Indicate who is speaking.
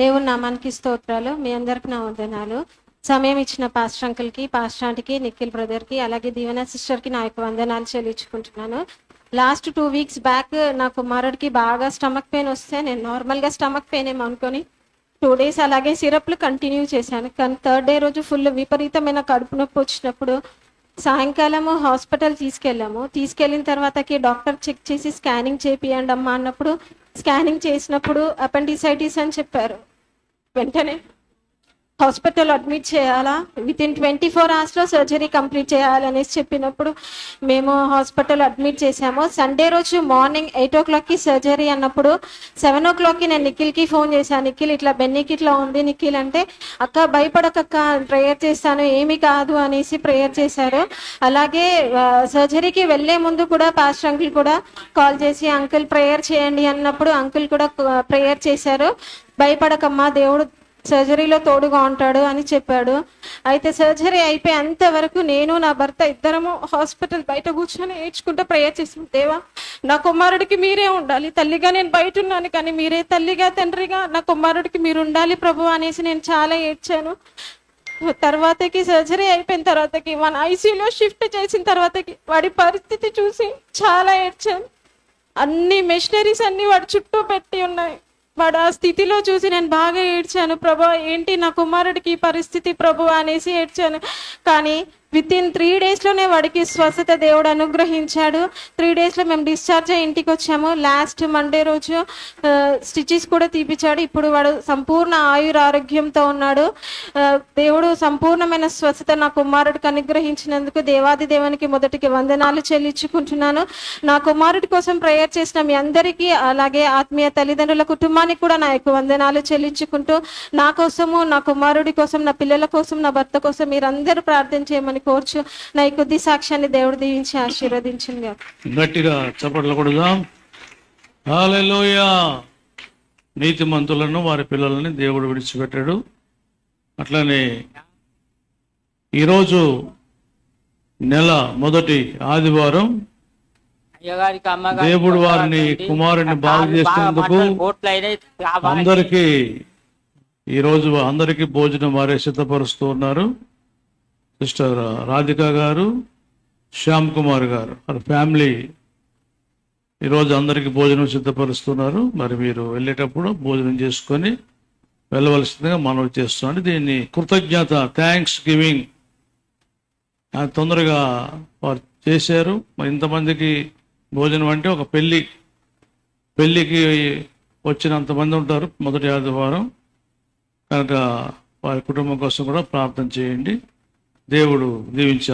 Speaker 1: దేవుని నామానికి స్తోత్రాలు. మీ అందరికి నా వందనాలు. సమయం ఇచ్చిన పాస్టర్ అంకుల్కి, పాస్టర్ ఆంటీకి, నిఖిల్ బ్రదర్కి, అలాగే దీవెన సిస్టర్కి నా యొక్క వందనాలు చెల్లించుకుంటున్నాను. లాస్ట్ 2 weeks బ్యాక్ నా కుమారుడికి బాగా స్టమక్ పెయిన్ వస్తే నేను నార్మల్గా స్టమక్ పెయిన్ ఏమో అనుకొని 2 days అలాగే సిరప్లు కంటిన్యూ చేశాను. కానీ 3rd day రోజు ఫుల్ విపరీతమైన కడుపు నొప్పి వచ్చినప్పుడు సాయంకాలము హాస్పిటల్ తీసుకెళ్ళిన తర్వాతకి డాక్టర్ చెక్ చేసి స్కానింగ్ చేపియండి అమ్మా అన్నప్పుడు స్కానింగ్ చేసినప్పుడు అపెండిసైటిస్ అని చెప్పారు. వెంటనే హాస్పిటల్ అడ్మిట్ చేయాలా, వితిన్ 24 hours సర్జరీ కంప్లీట్ చేయాలనేసి చెప్పినప్పుడు మేము హాస్పిటల్ అడ్మిట్ చేసాము. సండే రోజు మార్నింగ్ 8 o'clock సర్జరీ అన్నప్పుడు 7 o'clock నేను నిఖిల్కి ఫోన్ చేశాను. నిఖిల్ ఇట్లా బెన్నీకి ఇట్లా ఉంది నిఖిల్ అంటే, అక్క భయపడకక్క ప్రేయర్ చేస్తాను ఏమీ కాదు అనేసి ప్రేయర్ చేశారు. అలాగే సర్జరీకి వెళ్ళే ముందు కూడా పాస్టర్ అంకుల్ కూడా కాల్ చేసి అంకుల్ ప్రేయర్ చేయండి అన్నప్పుడు అంకుల్ కూడా ప్రేయర్ చేశారు. భయపడకమ్మా దేవుడు సర్జరీలో తోడుగా ఉంటాడు అని చెప్పాడు. అయితే సర్జరీ అయిపోయేంత వరకు నేను నా భర్త ఇద్దరము హాస్పిటల్ బయట కూర్చొని ఏడ్చుకుంటూ ప్రేయర్ చేసాం. దేవా నా కుమారుడికి మీరే ఉండాలి, తల్లిగా నేను బయట ఉన్నాను కానీ మీరే తండ్రిగా నా కుమారుడికి మీరు ఉండాలి ప్రభు అనేసి నేను చాలా ఏడ్చాను. తర్వాతకి సర్జరీ అయిపోయిన తర్వాతకి మన ఐసీయూలో షిఫ్ట్ చేసిన తర్వాతకి వాడి పరిస్థితి చూసి చాలా ఏడ్చాను. అన్ని మెషినరీస్ అన్ని వాడి చుట్టూ పెట్టి ఉన్నాయి. వాడు ఆ స్థితిలో చూసి నేను బాగా ఏడ్చాను. ప్రభు ఏంటి నా కుమారుడికి పరిస్థితి ప్రభు అనేసి ఏడ్చాను. కానీ వితిన్ 3 daysలోనే వాడికి స్వస్థత దేవుడు అనుగ్రహించాడు. 3 daysలో మేము డిశ్చార్జ్ అయ్యి ఇంటికి వచ్చాము. లాస్ట్ మండే రోజు స్టిచెస్ కూడా తీపిచ్చాడు. ఇప్పుడు వాడు సంపూర్ణ ఆరోగ్యంతో ఉన్నాడు. దేవుడు సంపూర్ణమైన స్వస్థత నా కుమారుడికి అనుగ్రహించినందుకు దేవాది దేవునికి మొదటికి వందనాలు చెల్లించుకుంటున్నాను. నా కుమారుడి కోసం ప్రేయర్ చేసిన మీ అందరికీ, అలాగే ఆత్మీయ తల్లిదండ్రుల కుటుంబానికి కూడా నా యొక్క వందనాలు చెల్లించుకుంటూ, నా కోసము, నా కుమారుడి కోసం, నా పిల్లల కోసం, నా భర్త కోసం మీరందరూ ప్రార్థన చేయమని కోర్చు. నా ఈ కొద్ది సాక్ష్యాన్ని దేవుడు దీవించి ఆశీర్వదించింది.
Speaker 2: గట్టిగా చప్పట్లు కొడదాం. హల్లెలూయా. నీతిమంతులను వారి పిల్లలని దేవుడు విడిచిపెట్టాడు. అట్లనే ఈరోజు నెల మొదటి ఆదివారం దేవుడు వారిని కుమారుని బాగు చేసినందుకు అందరికీ ఈరోజు అందరికీ భోజనం వారే సిద్ధపరుస్తూ ఉన్నారు. సిస్టర్ రాధిక గారు, శ్యామ్ కుమార్ గారు, వారి ఫ్యామిలీ ఈరోజు అందరికీ భోజనం సిద్ధపరుస్తున్నారు. మరి మీరు వెళ్ళేటప్పుడు భోజనం చేసుకొని వెళ్ళవలసిందిగా మనవి చేస్తున్నాను. దీన్ని కృతజ్ఞత, థ్యాంక్స్ గివింగ్ తొందరగా వారు చేశారు. మరి ఇంతమందికి భోజనం అంటే ఒక పెళ్ళికి వచ్చినంతమంది ఉంటారు మొదటి ఆదివారం కనుక వారి కుటుంబం కోసం కూడా ప్రార్థన చేయండి. దేవుడు దీవించారు.